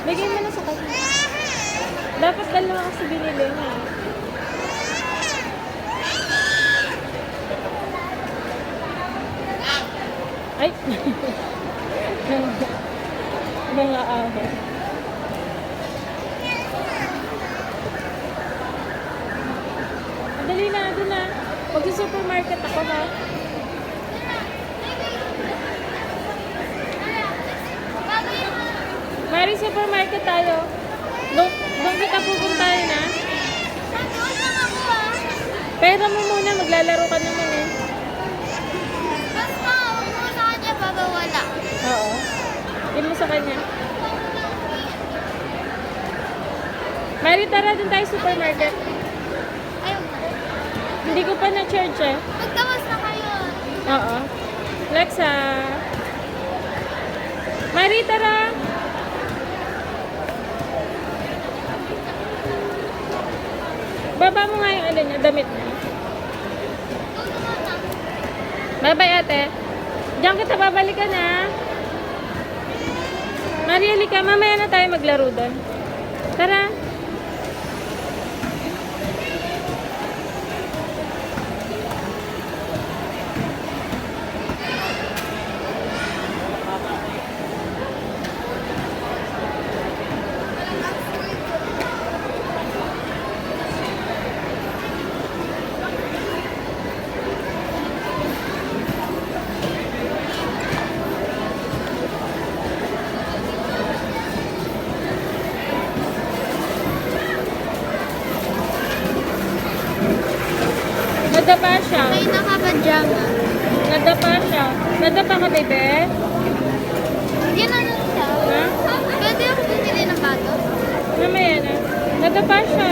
Bigay mo na sa kanya. Dapat dalawa kasi binili mo. Ay! Mga aho. Madali na, doon na. Mag-supermarket ako, ha? Mari, supermarket tayo. Doon kita pupuntahin, ha? Pera mo muna, maglalaro ka naman, eh. Basta, huwag mo sa kanya babawala. Oo. Hindi mo sa kanya. Mari, tara, doon tayo supermarket. Ayaw na. Hindi ko pa na-charge, eh. Magtawas na kayo. Oo. Lexa. Mari, tara. Baba mo nga yung ano niya, damit niya. Bye-bye, ate. Diyan kita babalikan, ha. Mari, halika. Mamaya na tayo maglaro doon. Tara. Nadapa siya. May nakabadjama. Nadapa siya. Nadapa ka, bebe? Yan ano siya. Ha? Pwede ako bumili ng bato? Mamaya na. Nadapa siya.